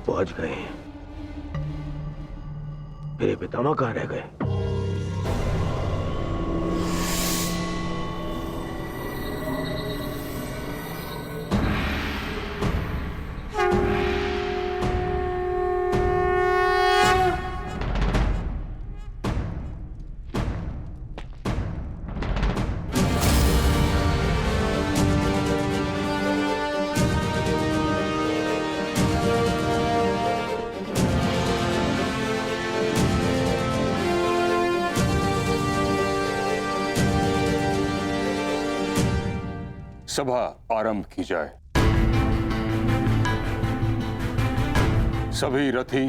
पहुंच गए। मेरे पितामह कहाँ रह गए? सभा आरंभ की जाए। सभी रथी,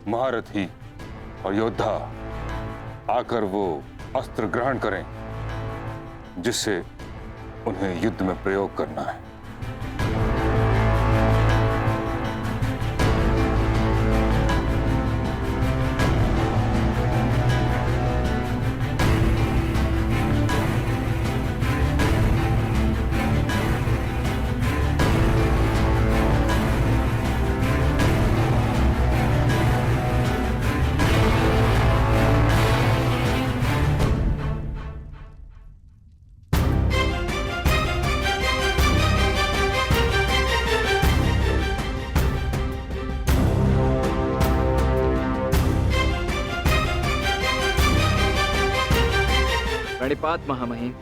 महारथी और योद्धा आकर वो अस्त्र ग्रहण करें जिससे उन्हें युद्ध में प्रयोग करना है। प्रणिपात महामहिम।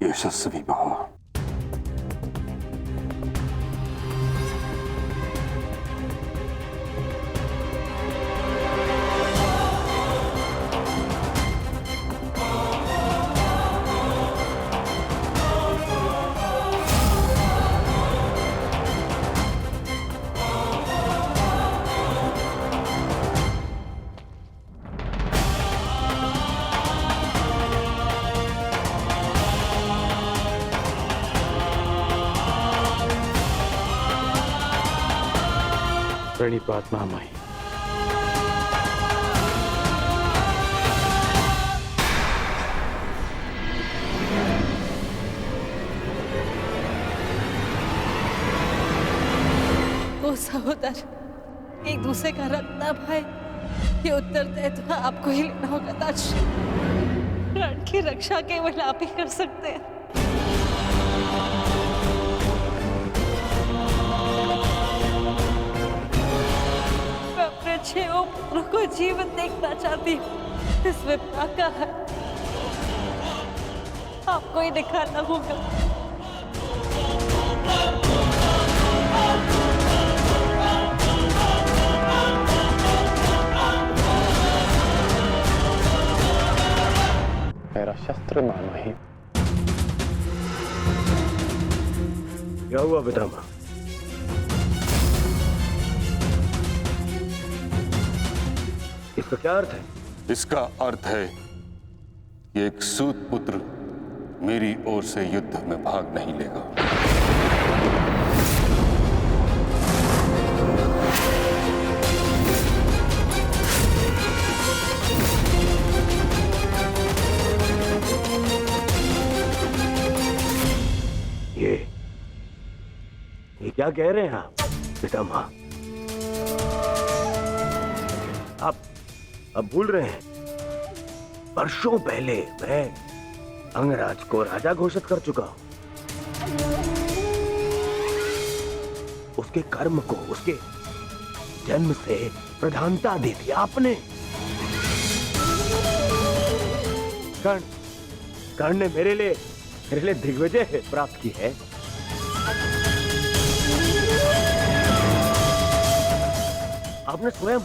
यशस्वी भव। प्रणिपात महामहिम। वो सहोदर एक दूसरे का रक्त न भाई, ये उत्तरदायित्व आपको ही लेना होगा ताजश्री। प्राण की रक्षा केवल आप ही कर सकते हैं। मैं अपने 6 पुत्रों को जीवित देखना चाहती हूँ। इस विपदा का है आपको ही दिखाना होगा। मेरा शस्त्र महामहिम। क्या हुआ पितामह? इसका क्या अर्थ है? इसका अर्थ है कि एक सूत पुत्र मेरी ओर से युद्ध में भाग नहीं लेगा। ये क्या कह रहे हैं आप पितामह? आप अब भूल रहे हैं, वर्षों पहले मैं अंगराज को राजा घोषित कर चुका हूं। उसके कर्म को उसके जन्म से प्रधानता दी थी आपने। कर्ण ने मेरे लिए दिग्विजय प्राप्त की है। आपने स्वयं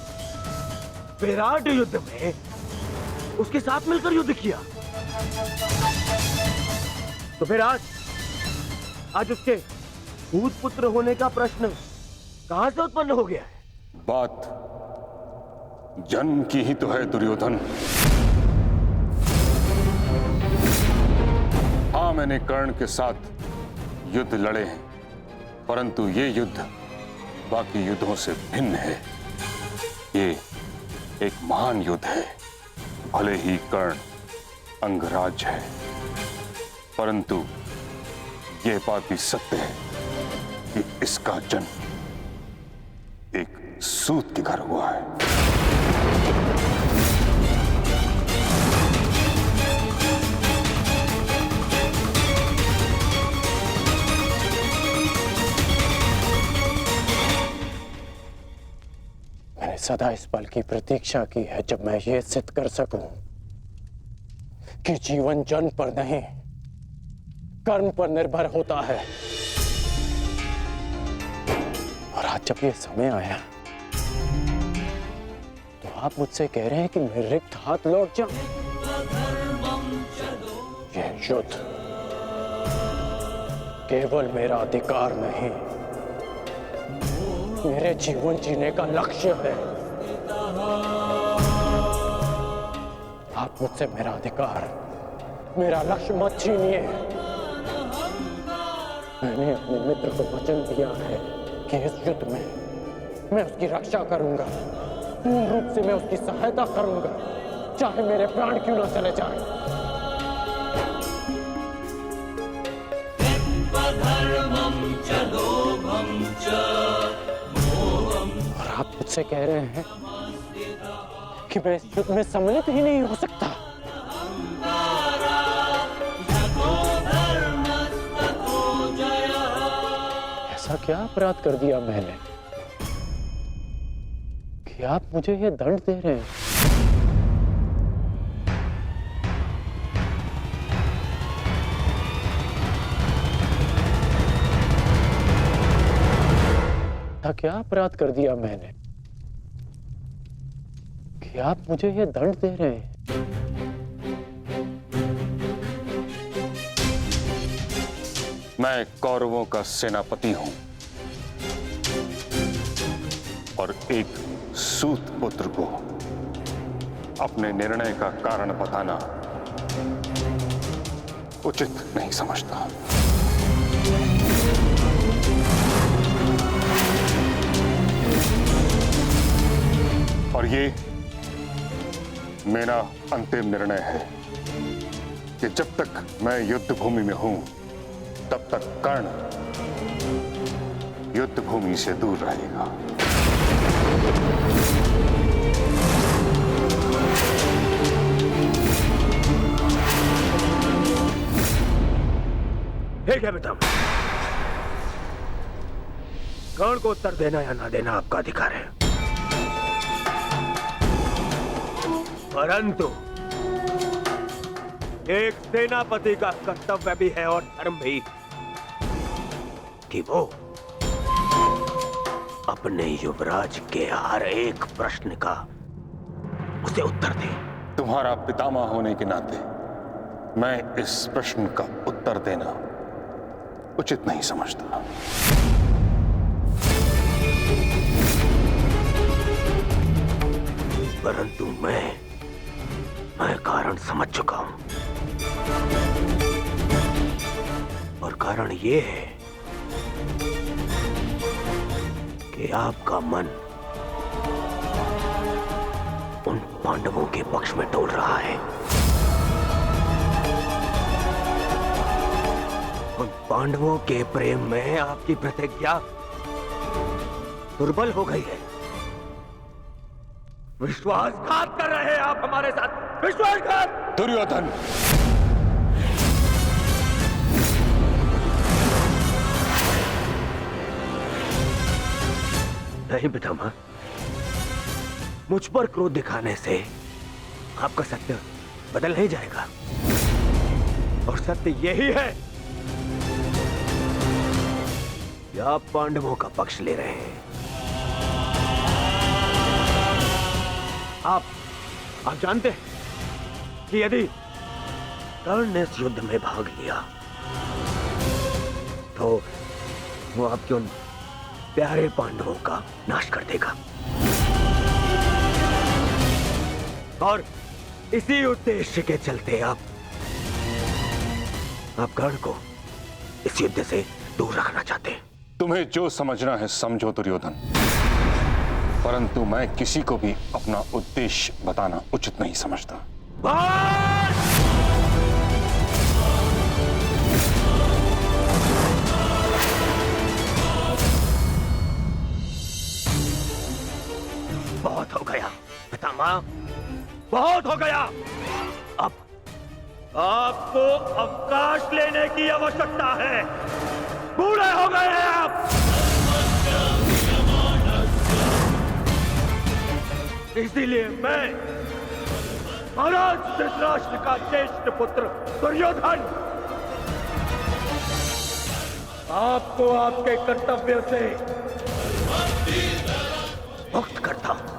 विराट युद्ध में उसके साथ मिलकर युद्ध किया। तो फिर आज आज उसके भूत पुत्र होने का प्रश्न कहां से उत्पन्न हो गया है? बात जन्म की ही तो है दुर्योधन। हाँ, मैंने कर्ण के साथ युद्ध लड़े हैं, परंतु ये युद्ध बाकी युद्धों से भिन्न है। ये एक महान युद्ध है। भले ही कर्ण अंगराज है, परंतु यह बात भी सत्य है कि इसका जन्म एक सूत के घर हुआ है। मैंने सदा इस पल की प्रतीक्षा की है जब मैं ये सिद्ध कर सकूं कि जीवन जन्म पर नहीं, कर्म पर निर्भर होता है। और आज जब ये समय आया तो आप मुझसे कह रहे हैं कि मैं रिक्त हाथ लौट जाऊं। यह युद्ध केवल मेरा अधिकार नहीं, मेरे जीवन जीने का लक्ष्य है। आप मुझसे मेरा अधिकार, मेरा लक्ष्य मत छीनिए। मैंने अपने मित्र को वचन दिया है कि इस युद्ध में मैं उसकी रक्षा करूंगा, पूर्ण रूप से मैं उसकी सहायता करूंगा, चाहे मेरे प्राण क्यों ना चले जाएं। और आप मुझसे कह रहे हैं कि मैं इस युद्ध में सम्मिलित ही नहीं हो सकता। ऐसा क्या अपराध कर दिया मैंने कि आप मुझे यह दंड दे रहे हैं? ऐसा क्या अपराध कर दिया मैंने कि आप मुझे यह दंड दे रहे हैं? मैं कौरवों का सेनापति हूं और एक सूत पुत्र को अपने निर्णय का कारण बताना उचित नहीं समझता। और ये मेरा अंतिम निर्णय है कि जब तक मैं युद्ध भूमि में हूं तब तक कर्ण युद्ध भूमि से दूर रहेगा। ठीक है बेटा, कर्ण को उत्तर देना या ना देना आपका अधिकार है, परंतु एक सेनापति का कर्तव्य भी है और धर्म भी कि वो अपने युवराज के हर एक प्रश्न का उसे उत्तर दे। तुम्हारा पितामह होने के नाते मैं इस प्रश्न का उत्तर देना उचित नहीं समझता। परंतु मैं कारण समझ चुका हूं, और कारण ये है कि आपका मन उन पांडवों के पक्ष में डोल रहा है। उन पांडवों के प्रेम में आपकी प्रतिज्ञा दुर्बल हो गई है। विश्वासघात कर रहे हैं आप हमारे साथ, विश्वासघात। दुर्योधन, नहीं पितामह, मुझ पर क्रोध दिखाने से आपका सत्य बदल नहीं जाएगा, और सत्य यही है कि आप पांडवों का पक्ष ले रहे हैं। आप जानते हैं कि यदि कर्ण ने इस युद्ध में भाग लिया तो वो आपके उन प्यारे पांडवों का नाश कर देगा। और इसी उद्देश्य के चलते आप कर्ण को इस युद्ध से दूर रखना चाहते हैं। तुम्हें जो समझना है समझो दुर्योधन, परंतु मैं किसी को भी अपना उद्देश्य बताना उचित नहीं समझता। बहुत हो गया पितामह, बहुत हो गया। अब आपको अवकाश लेने की आवश्यकता है। बूढ़े हो गए हैं आप। इसीलिए मैं महाराज धृतराष्ट्र का ज्येष्ठ पुत्र दुर्योधन आपको आपके कर्तव्य से मुक्त करता हूं।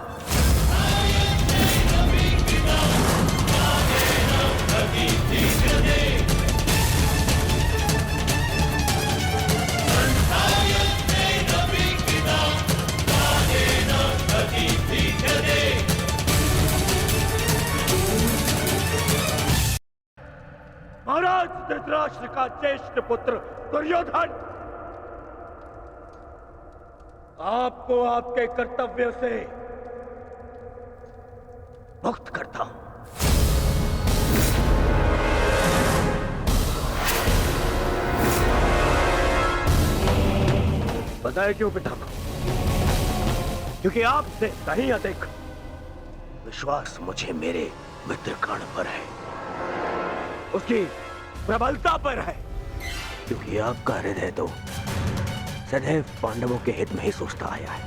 महाराज धृतराष्ट्र का ज्येष्ठ पुत्र दुर्योधन आपको आपके कर्तव्य से मुक्त करता हूं। बताए क्यों पितामह? क्योंकि आपसे कहीं अधिक विश्वास मुझे मेरे मित्र कर्ण पर है, उसकी प्रबलता पर है। क्योंकि आपका हृदय तो सदैव पांडवों के हित में ही सोचता आया है।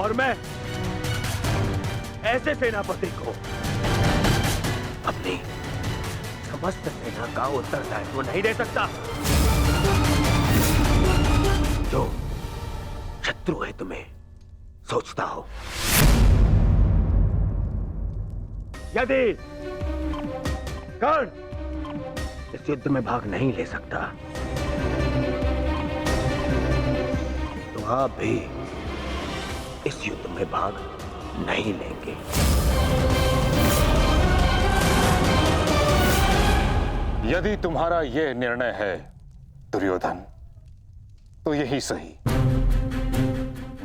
और मैं ऐसे सेनापति को अपनी समस्त सेना का उत्तरदायित्व नहीं दे सकता जो शत्रु है तुम्हें सोचता हो। यदि कर्ण इस युद्ध में भाग नहीं ले सकता तो आप भी इस युद्ध में भाग नहीं लेंगे। यदि तुम्हारा यह निर्णय है दुर्योधन, तो यही सही।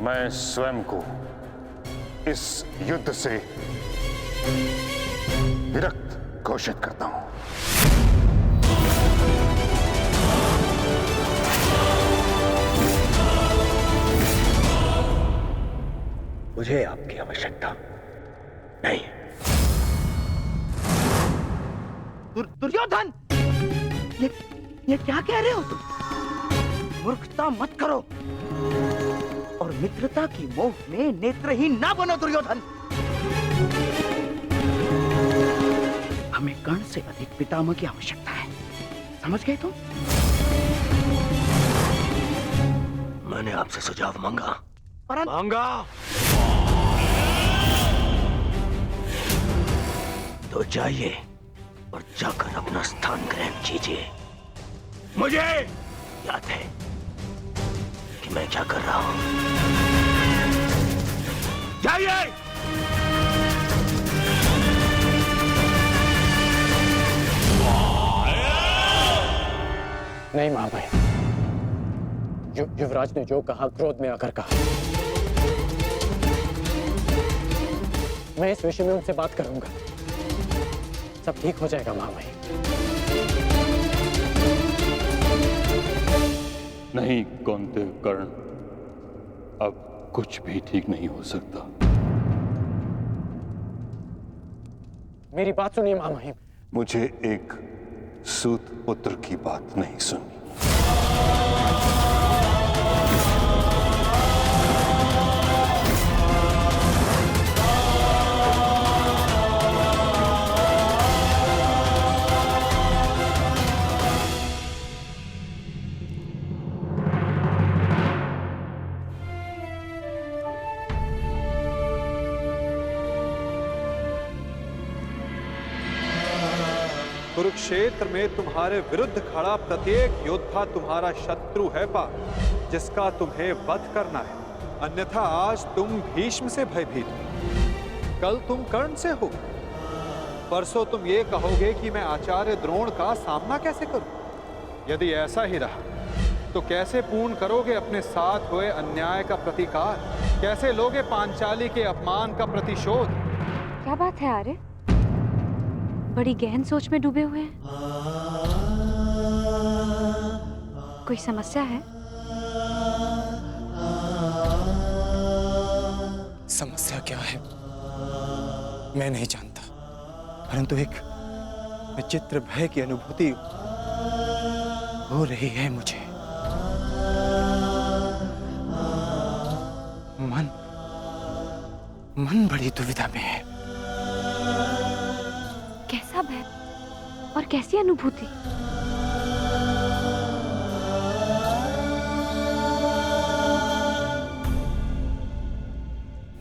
मैं स्वयं को इस युद्ध से विरक्त घोषित करता हूं। मुझे आपकी आवश्यकता नहीं। दुर्योधन, ये क्या कह रहे हो तुम? मूर्खता मत करो और मित्रता की मोह में नेत्रहीन ना बनो दुर्योधन। हमें कर्ण से अधिक पितामह की आवश्यकता है, समझ गए तुम? मैंने आपसे सुझाव मांगा, परंतु मांगा तो जाइए और जाकर अपना स्थान ग्रहण कीजिए। मुझे याद है कि मैं क्या कर रहा हूं। जाइए। नहीं महाभाई, युवराज ने जो कहा क्रोध में आकर कहा। मैं इस विषय में उनसे बात करूंगा, सब ठीक हो जाएगा महाभाई। नहीं कौंतेय कर्ण, अब कुछ भी ठीक नहीं हो सकता। मेरी बात सुनिए महामहिम। मुझे एक सूत पुत्र की बात नहीं सुननी। कुरुक्षेत्र में तुम्हारे विरुद्ध खड़ा प्रत्येक योद्धा तुम्हारा शत्रु है पार्थ, जिसका तुम्हें वध करना है। अन्यथा आज तुम भीष्म से भयभीत हो, कल तुम कर्ण से हो, परसों तुम ये कहोगे कि मैं आचार्य द्रोण का सामना कैसे करूं। यदि ऐसा ही रहा तो कैसे पूर्ण करोगे अपने साथ हुए अन्याय का प्रतिकार? कैसे लोगे पांचाली के अपमान का प्रतिशोध? क्या बात है आर्य? बड़ी गहन सोच में डूबे हुए हैं। कोई समस्या है? समस्या क्या है मैं नहीं जानता, परंतु एक विचित्र भय की अनुभूति हो रही है मुझे। मन बड़ी दुविधा में है। कैसा भय और कैसी अनुभूति?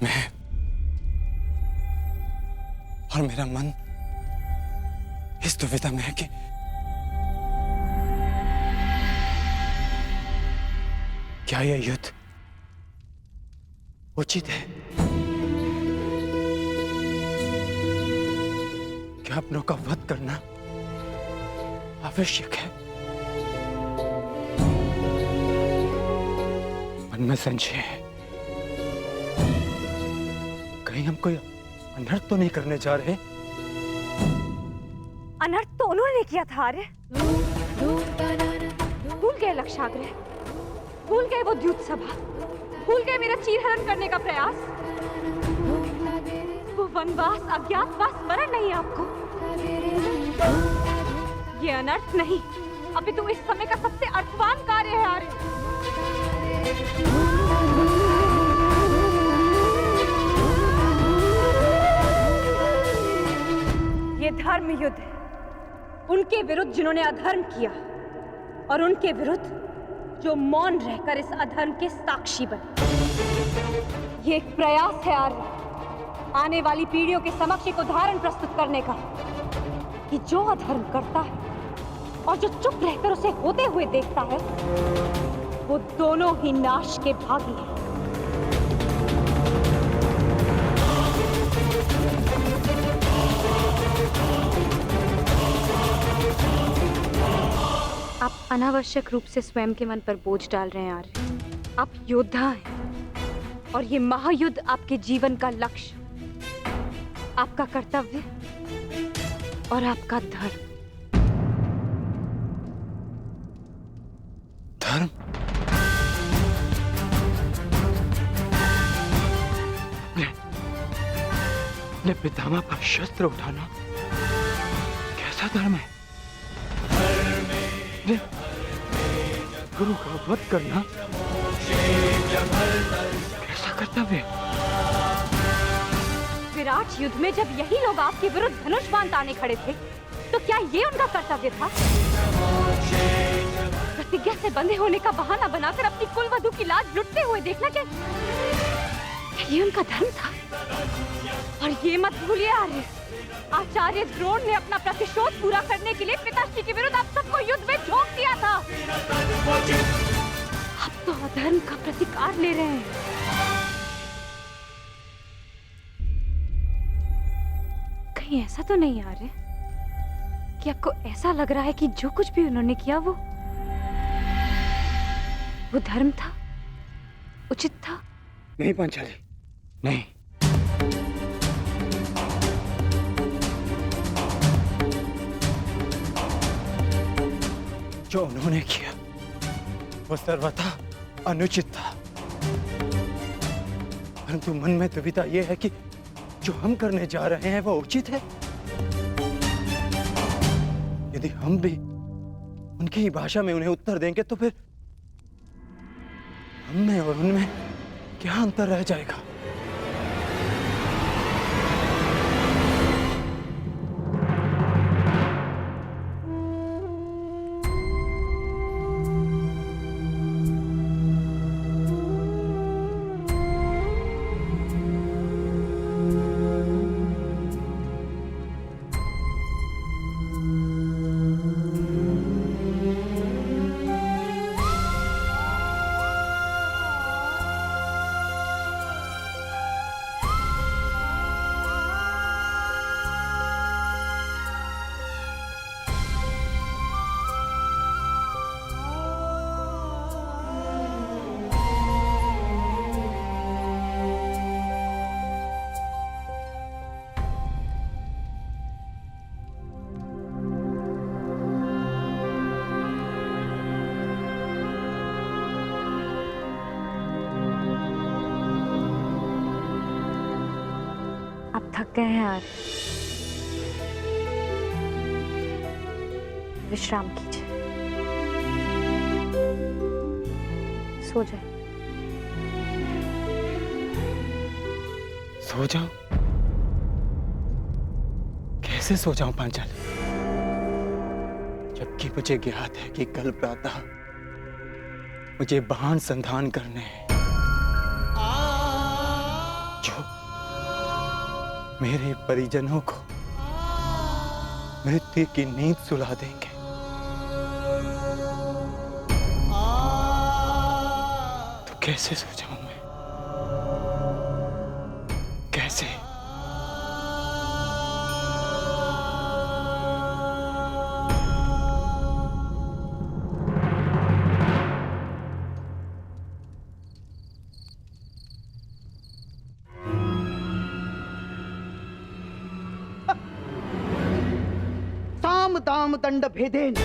मैं और मेरा मन इस दुविधा में है कि क्या यह युद्ध उचित है? क्या अपनों का वध करना आवश्यक है? मन में संशय है, कहीं हम कोई अनर्थ तो नहीं करने जा रहे? अनर्थ तो उन्होंने किया था आर्य। भूल गए लक्षाग्रह, भूल गए वो द्यूत सभा, भूल गए मेरा चीरहरण करने का प्रयास। वो वनवास, अज्ञातवास स्मरण नहीं आपको? ये अनर्थ नहीं, अपितु इस समय का सबसे अर्थवान कार्य है आर्य। ये धर्म युद्ध है, उनके विरुद्ध जिन्होंने अधर्म किया और उनके विरुद्ध जो मौन रहकर इस अधर्म के साक्षी बने। ये एक प्रयास है आर्य, आने वाली पीढ़ियों के समक्ष एक उदाहरण प्रस्तुत करने का कि जो अधर्म करता है और जो चुप रहकर उसे होते हुए देखता है, वो दोनों ही नाश के भागी हैं। आप अनावश्यक रूप से स्वयं के मन पर बोझ डाल रहे हैं आर्य। आप योद्धा हैं और ये महायुद्ध आपके जीवन का लक्ष्य, आपका कर्तव्य और आपका धर्म। धर्म? अपने पितामह पर शस्त्र उठाना कैसा धर्म है? गुरु का वध करना कैसा कर्तव्य? विराट युद्ध में जब यही लोग आपके विरुद्ध धनुष बाण ताने खड़े थे, तो क्या ये उनका कर्तव्य था? प्रतिज्ञा से बंधे होने का बहाना बनाकर अपनी कुलवधू की लाज लुटते हुए देखना, क्या ये उनका धर्म था? और ये मत भूलिए आर्य, आचार्य द्रोण ने अपना प्रतिशोध पूरा करने के लिए पिताश्री के विरुद्ध आप सबको युद्ध में झोंक दिया था। अब तो अधर्म का प्रतिकार ले रहे हैं। कहीं ऐसा तो नहीं आ रहा कि आपको ऐसा लग रहा है कि जो कुछ भी उन्होंने किया वो धर्म था, उचित था? नहीं पांचाली, नहीं। जो उन्होंने किया वो सर्वथा अनुचित था, परंतु मन में दुविधा यह है कि जो हम करने जा रहे हैं वो उचित है। यदि हम भी उनकी ही भाषा में उन्हें उत्तर देंगे तो फिर हम में और उनमें क्या अंतर रह जाएगा? थक गए हैं यार, विश्राम कीजिए, सो जाए। सो जाऊं? कैसे सो जाऊं पांचाल, जबकि मुझे ज्ञात है कि कल प्रातः मुझे महान संधान करने हैं जो मेरे परिजनों को मृत्यु की नींद सुला देंगे। तो कैसे सो जाऊं मैं, कैसे? साम दाम दंड भेदेन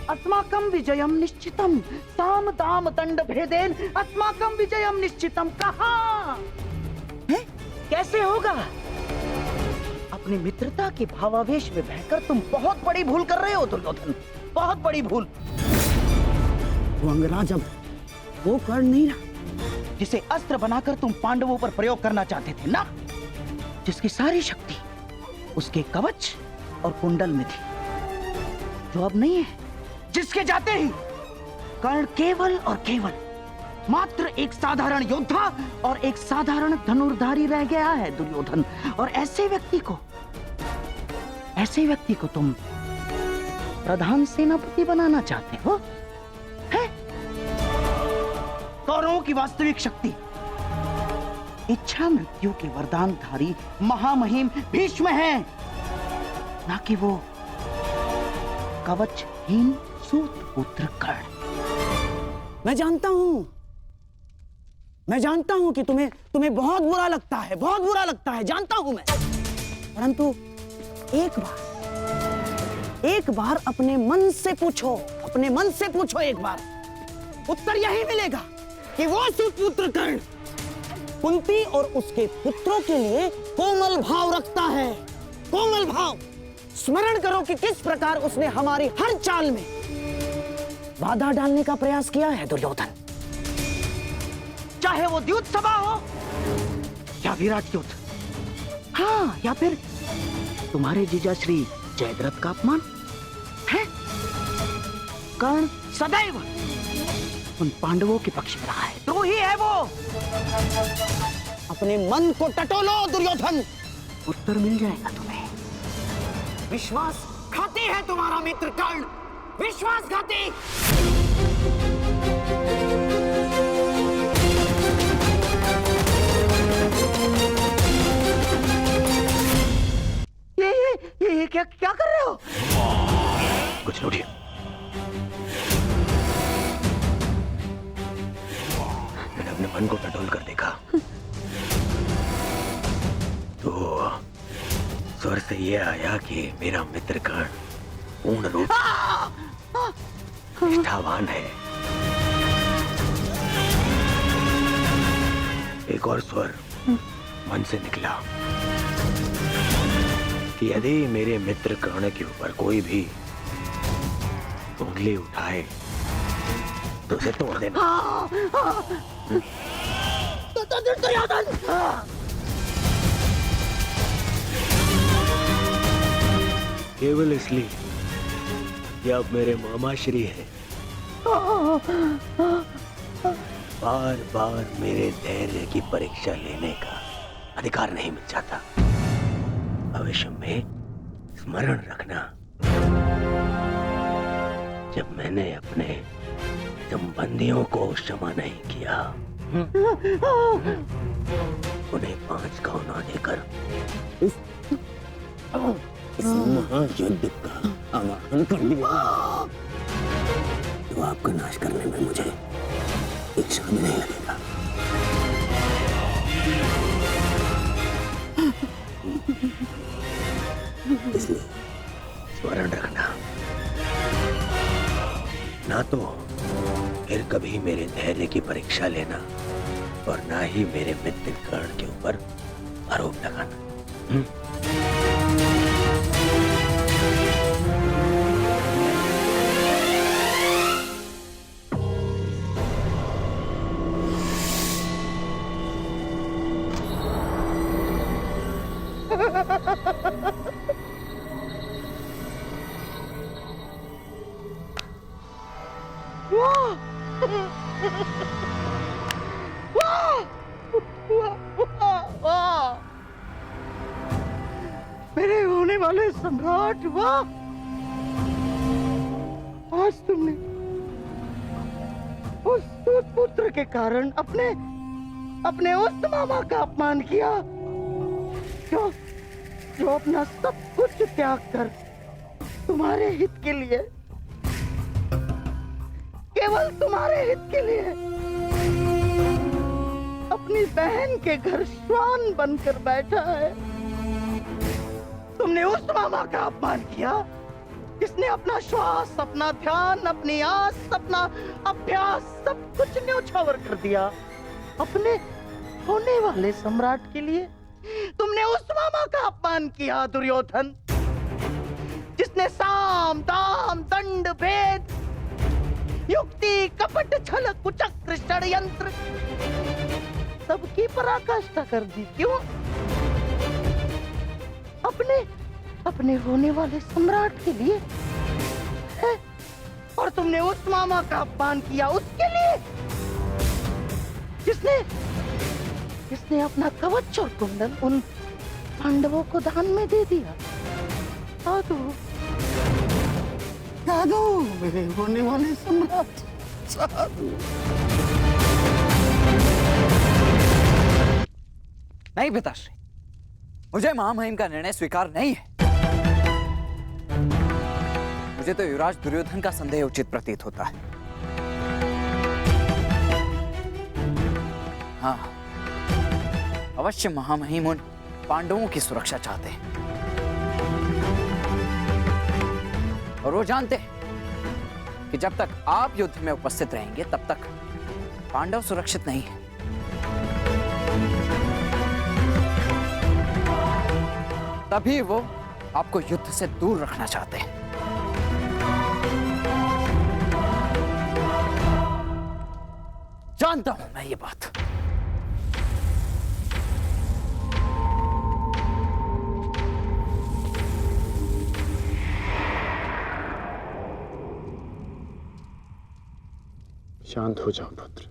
अस्माकं विजयम निश्चितम। साम दाम दंड भेदेन अस्माकं विजयम निश्चितम। कहाँ है? कैसे होगा? अपनी मित्रता की भावावेश में बहकर तुम बहुत बड़ी भूल कर रहे हो दुर्योधन, बहुत बड़ी भूल। वो अंगराज अब वो कर नहीं रहा जिसे अस्त्र बनाकर तुम पांडवों पर प्रयोग करना चाहते थे ना, जिसकी सारी शक्ति उसके कवच और कुंडल में थी, जो अब नहीं है, जिसके जाते ही कर्ण केवल और केवल मात्र एक साधारण योद्धा और एक साधारण धनुर्धारी रह गया है दुर्योधन। और ऐसे व्यक्ति को तुम प्रधान सेनापति बनाना चाहते हो? है? कौरवों की वास्तविक शक्ति इच्छा मृत्यु के वरदानधारी महामहिम भीष्म है, ना कि वो कवचहीन सूत पुत्र कर्ण। मैं जानता हूं कि तुम्हें बहुत बुरा लगता है, बहुत बुरा लगता है, जानता हूं मैं। परंतु एक बार अपने मन से पूछो एक बार, उत्तर यही मिलेगा कि वो सुपुत्र कर्ण कुंती और उसके पुत्रों के लिए कोमल भाव रखता है, कोमल भाव। स्मरण करो कि किस प्रकार उसने हमारी हर चाल में बाधा डालने का प्रयास किया है दुर्योधन। चाहे वो द्युत सभा हो या विराट युद्ध, हाँ, या फिर तुम्हारे जीजा श्री जयद्रथ का अपमान है। कर्ण सदैव उन पांडवों के पक्ष में रहा है, द्रोही है वो। अपने मन को टटोलो दुर्योधन, उत्तर मिल जाएगा तुम्हें। विश्वासघाती है तुम्हारा मित्र कर्ण, विश्वासघाती। ये क्या कर रहे हो? कुछ लूटिए। मैंने अपने मन को टटोल कर देखा तो स्वर से ये आया कि मेरा मित्र कर्ण पूर्ण रूप निष्ठावान है। एक और स्वर मन से निकला कि यदि मेरे मित्र कर्ण के ऊपर कोई भी उंगली उठाए तो उसे तोड़ देना। केवल इसलिए कि आप मेरे मामा श्री हैं। बार बार मेरे धैर्य की परीक्षा लेने का अधिकार नहीं मिल जाता। भविष्य में स्मरण रखना, जब मैंने अपने संबंधियों को क्षमा नहीं किया, उन्हें 5 गांव ना देकर इस महायुद्ध का आह्वान कर दिया, तो आपका नाश करने में मुझे एक क्षण भी नहीं लगेगा। इसलिए स्मरण रखना, ना तो फिर कभी मेरे धैर्य की परीक्षा लेना और ना ही मेरे मित्र कर्ण के ऊपर आरोप लगाना। वाह! मेरे होने वाले सम्राट, वाह! आज तुमने उस पुत्र के कारण अपने उस मामा का अपमान किया जो अपना सब कुछ त्याग कर तुम्हारे हित के लिए, केवल तुम्हारे हित के लिए अपनी बहन के घर श्वान बनकर बैठा है। तुमने उस मामा का अपमान किया जिसने अपना श्वास, अपना ध्यान, अपनी आस, अपना अभ्यास सब कुछ न्योछावर कर दिया अपने होने वाले सम्राट के लिए। तुमने उस मामा का अपमान किया दुर्योधन, जिसने साम दाम दंड भेद, युक्ति कपट छल कुचक्र षड्यंत्र सबकी पराकाष्ठा कर दी। क्यों? अपने होने वाले सम्राट के लिए है? और तुमने उस मामा का अपमान किया उसके लिए जिसने अपना कवच और कुंडल उन पांडवों को दान में दे दिया। साधु मेरे होने वाले सम्राट, साधु। नहीं पिताश्री, मुझे महामहिम का निर्णय स्वीकार नहीं है। मुझे तो युवराज दुर्योधन का संदेह उचित प्रतीत होता है। हाँ, अवश्य महामहिम उन पांडवों की सुरक्षा चाहते हैं और वो जानते हैं कि जब तक आप युद्ध में उपस्थित रहेंगे तब तक पांडव सुरक्षित नहीं है। तभी वो आपको युद्ध से दूर रखना चाहते हैं। जानता हूं मैं ये बात। शांत हो जाओ पुत्र।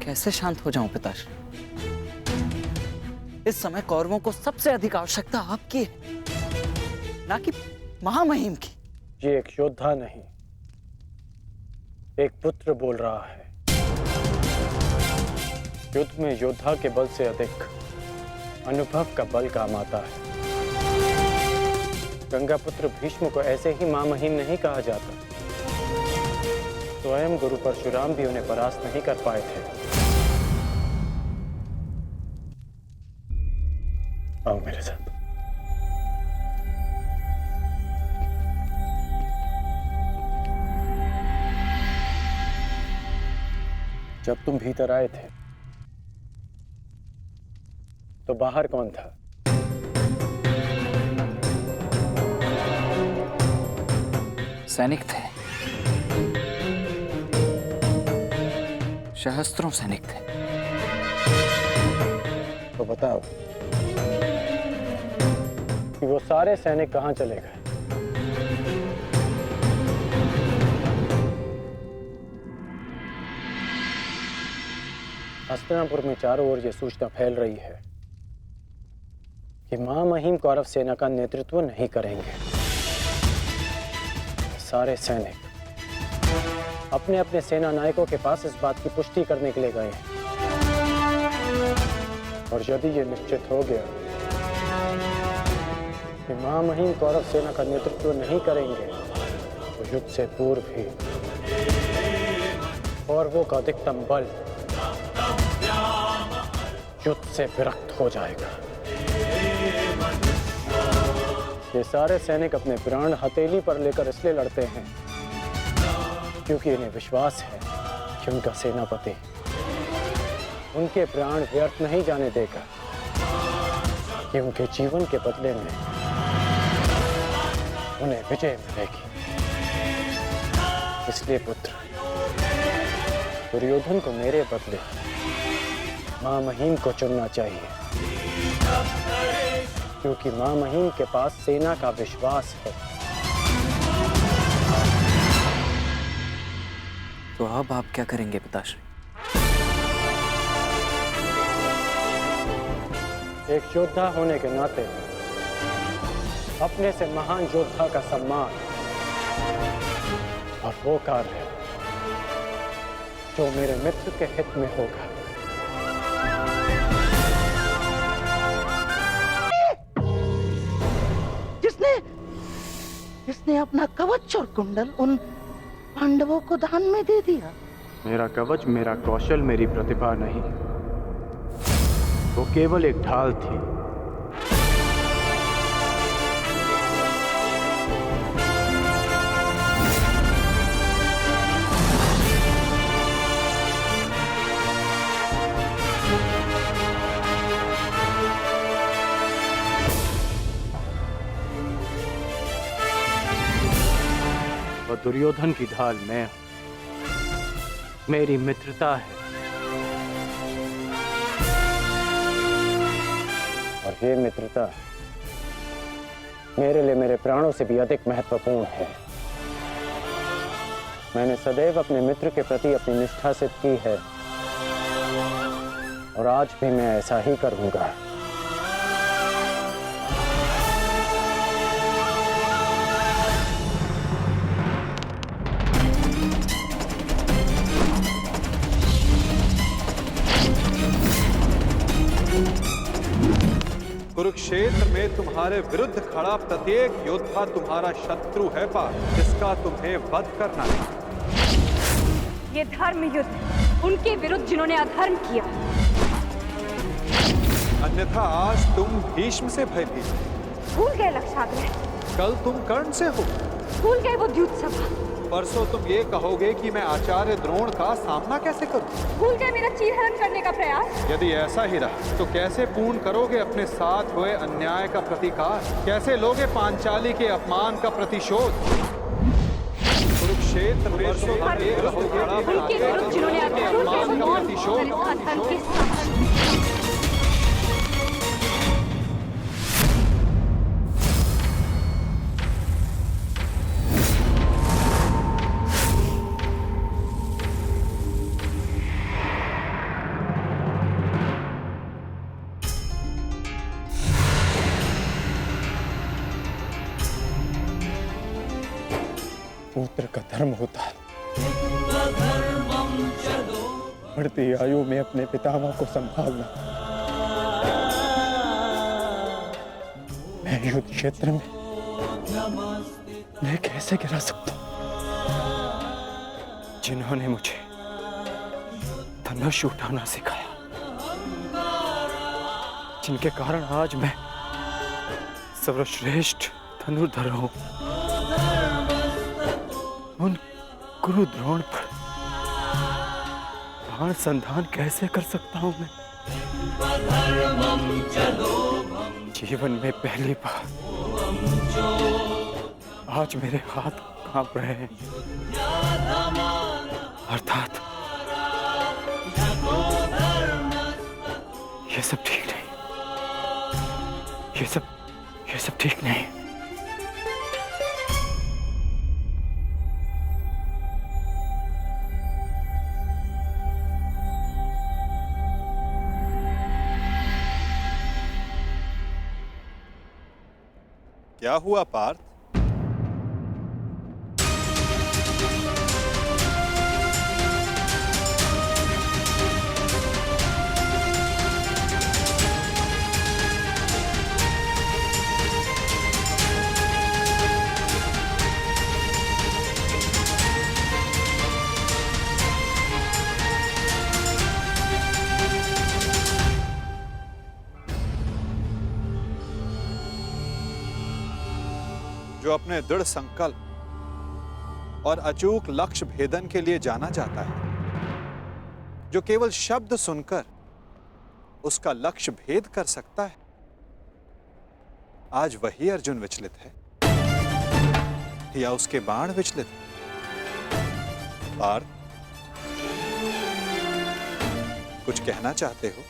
कैसे शांत हो जाऊं पिताश्री? इस समय कौरवों को सबसे अधिक आवश्यकता आपकी है, ना कि महामहिम की। ये एक योद्धा नहीं, एक पुत्र बोल रहा है। युद्ध में योद्धा के बल से अधिक अनुभव का बल काम आता है। गंगा पुत्र भीष्म को ऐसे ही महामहिम नहीं कहा जाता। स्वयं गुरु परशुराम भी उन्हें परास्त नहीं कर पाए थे। आओ मेरे साथ। जब तुम भीतर आए थे तो बाहर कौन था? सैनिक थे, सहस्त्रों सैनिक थे। तो बताओ कि वो सारे सैनिक कहां चले गए? हस्तिनापुर में चारों ओर यह सूचना फैल रही है कि महामहिम कौरव सेना का नेतृत्व नहीं करेंगे। सारे सैनिक अपने अपने सेना नायकों के पास इस बात की पुष्टि करने के लिए गए हैं। और यदि ये निश्चित हो गया कि महामहिम कौरव सेना का नेतृत्व नहीं करेंगे तो युद्ध से पूर्व ही कौरवों का अधिकतम बल युद्ध से विरक्त हो जाएगा। ये सारे सैनिक अपने प्राण हथेली पर लेकर इसलिए लड़ते हैं क्योंकि इन्हें विश्वास है कि उनका सेनापति उनके प्राण व्यर्थ नहीं जाने देगा, कि उनके जीवन के बदले में उन्हें विजय मिलेगी। इसलिए पुत्र, दुर्योधन को मेरे बदले महामहिम को चुनना चाहिए। क्योंकि मां महीम के पास सेना का विश्वास है। तो अब आप क्या करेंगे पिताश्री? एक योद्धा होने के नाते अपने से महान योद्धा का सम्मान और वो कार्य जो मेरे मित्र के हित में होगा। जिसने अपना कवच और कुंडल उन पांडवों को दान में दे दिया। मेरा कवच, मेरा कौशल, मेरी प्रतिभा नहीं, वो केवल एक ढाल थी। और दुर्योधन की ढाल मैं हूं। मेरी मित्रता है और ये मित्रता मेरे लिए मेरे प्राणों से भी अधिक महत्वपूर्ण है। मैंने सदैव अपने मित्र के प्रति अपनी निष्ठा सिद्ध की है और आज भी मैं ऐसा ही करूंगा। कुरुक्षेत्र में तुम्हारे विरुद्ध खड़ा प्रत्येक योद्धा तुम्हारा शत्रु है पार्थ, जिसका तुम्हें वध करना है। ये धर्म युद्ध उनके विरुद्ध जिन्होंने अधर्म किया, अन्यथा आज तुम भीष्म से भयभीत। भूल गए लक्षाग्रह, कल तुम कर्ण से हो, भूल गए वो द्यूत सभा, परसों तुम ये कहोगे कि मैं आचार्य द्रोण का सामना कैसे करूं? भूल गए मेरा चीरहरण करने का प्रयास। यदि ऐसा ही रहा तो कैसे पूर्ण करोगे अपने साथ हुए अन्याय का प्रतिकार? कैसे लोगे पांचाली के अपमान का प्रतिशोध? कुरुक्षेत्र में उनके विरुद्ध जिन्होंने अपमान का प्रतिशोध। पुत्र का धर्म होता है बढ़ती आयु में अपने पितामह को संभालना। मैं युद्ध क्षेत्र में मैं कैसे गिरा सकता हूं? जिन्होंने मुझे धनुष उठाना सिखाया, जिनके कारण आज मैं सर्वश्रेष्ठ धनुर्धर हूं, उन गुरु द्रोण पर बाण संधान कैसे कर सकता हूं मैं? जीवन में पहली बार आज मेरे हाथ कांप रहे हैं, अर्थात ये सब ठीक नहीं, ये सब ठीक नहीं। क्या हुआ पार्थ? जो अपने दृढ़ संकल्प और अचूक लक्ष्य भेदन के लिए जाना जाता है, जो केवल शब्द सुनकर उसका लक्ष्य भेद कर सकता है, आज वही अर्जुन विचलित है या उसके बाण विचलित है? पार्थ, कुछ कहना चाहते हो?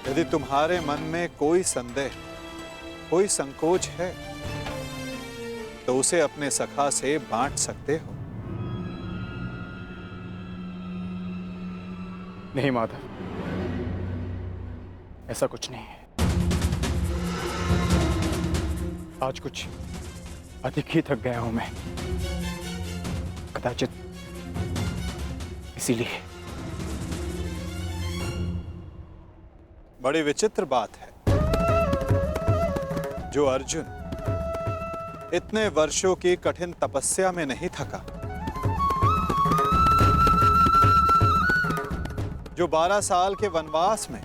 यदि तुम्हारे मन में कोई संदेह, कोई संकोच है, तो उसे अपने सखा से बांट सकते हो। नहीं माधव, ऐसा कुछ नहीं है। आज कुछ अधिक ही थक गया हूं मैं, कदाचित इसीलिए। बड़ी विचित्र बात है, जो अर्जुन इतने वर्षों की कठिन तपस्या में नहीं थका, जो 12 साल के वनवास में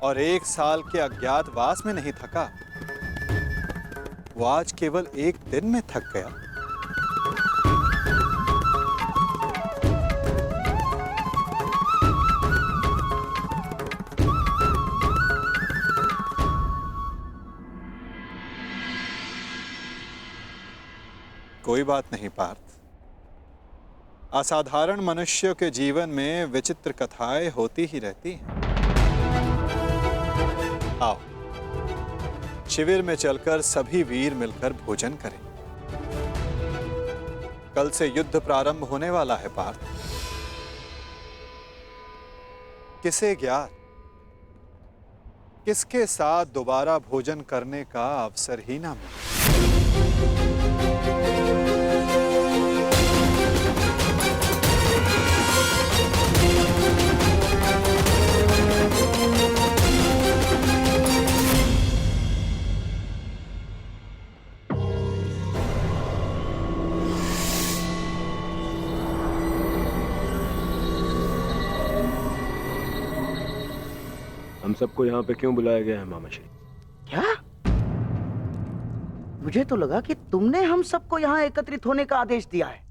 और 1 साल के अज्ञातवास में नहीं थका, वो आज केवल 1 दिन में थक गया। कोई बात नहीं पार्थ, असाधारण मनुष्यों के जीवन में विचित्र कथाएं होती ही रहती हैं। आओ, शिविर में चलकर सभी वीर मिलकर भोजन करें। कल से युद्ध प्रारंभ होने वाला है पार्थ। किसे ज्ञात किसके साथ दोबारा भोजन करने का अवसर ही ना मिले। हम सबको यहाँ पे क्यों बुलाया गया है मामा श्री? क्या? मुझे तो लगा कि तुमने हम सबको यहाँ एकत्रित होने का आदेश दिया है।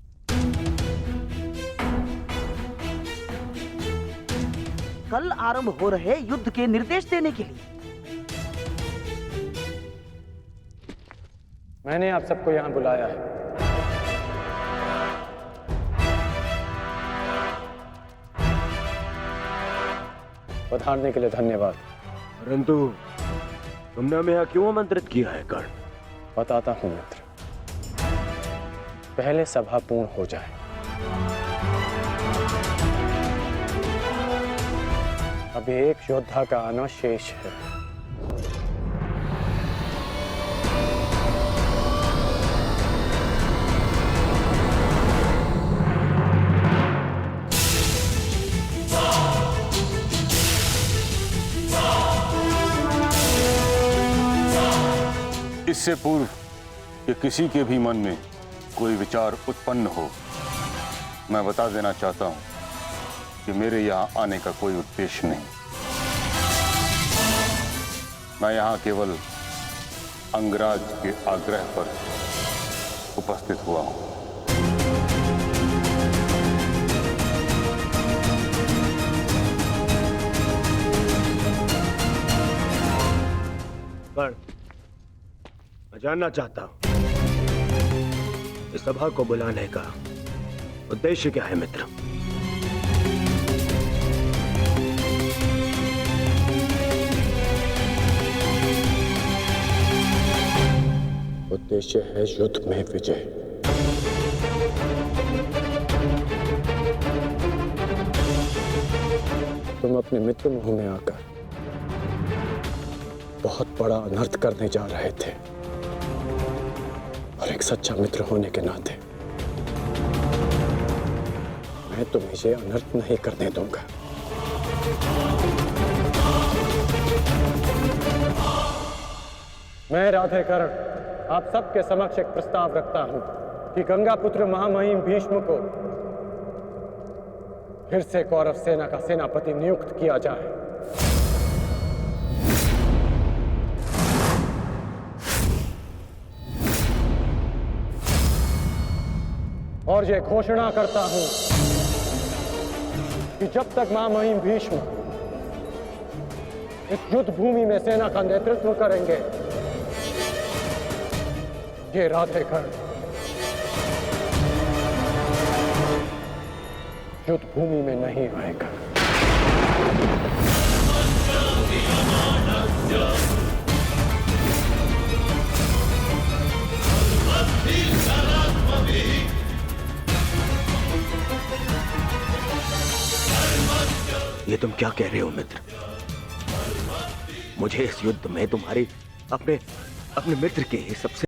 कल आरंभ हो रहे युद्ध के निर्देश देने के लिए। मैंने आप सबको यहाँ बुलाया है। पधारने के लिए धन्यवाद। परंतु तुमने हमें यहाँ क्यों आमंत्रित किया है कर्ण? बताता हूं मित्र, पहले सभा पूर्ण हो जाए। अभी एक योद्धा का आना शेष है। इससे पूर्व कि किसी के भी मन में कोई विचार उत्पन्न हो, मैं बता देना चाहता हूं कि मेरे यहाँ आने का कोई उद्देश्य नहीं। मैं यहाँ केवल अंगराज के आग्रह पर उपस्थित हुआ हूं। कर्ण, मैं जानना चाहता हूं इस सभा को बुलाने का उद्देश्य क्या है मित्र? उद्देश्य है युद्ध में विजय। तुम अपने मित्र मोह में आकर बहुत बड़ा अनर्थ करने जा रहे थे, और एक सच्चा मित्र होने के नाते मैं तुम्हें ये अनर्थ नहीं करने दूंगा। मैं राधेकर्ण आप सबके समक्ष एक प्रस्ताव रखता हूं कि गंगा पुत्र महामहिम भीष्म को फिर से कौरव सेना का सेनापति नियुक्त किया जाए। और ये घोषणा करता हूं कि जब तक महामहिम भीष्म इस युद्ध भूमि में सेना का नेतृत्व करेंगे, ये राधेकर्ण युद्ध भूमि में नहीं आएगा। ये तुम क्या कह रहे हो मित्र? मुझे इस युद्ध में तुम्हारे अपने मित्र के सबसे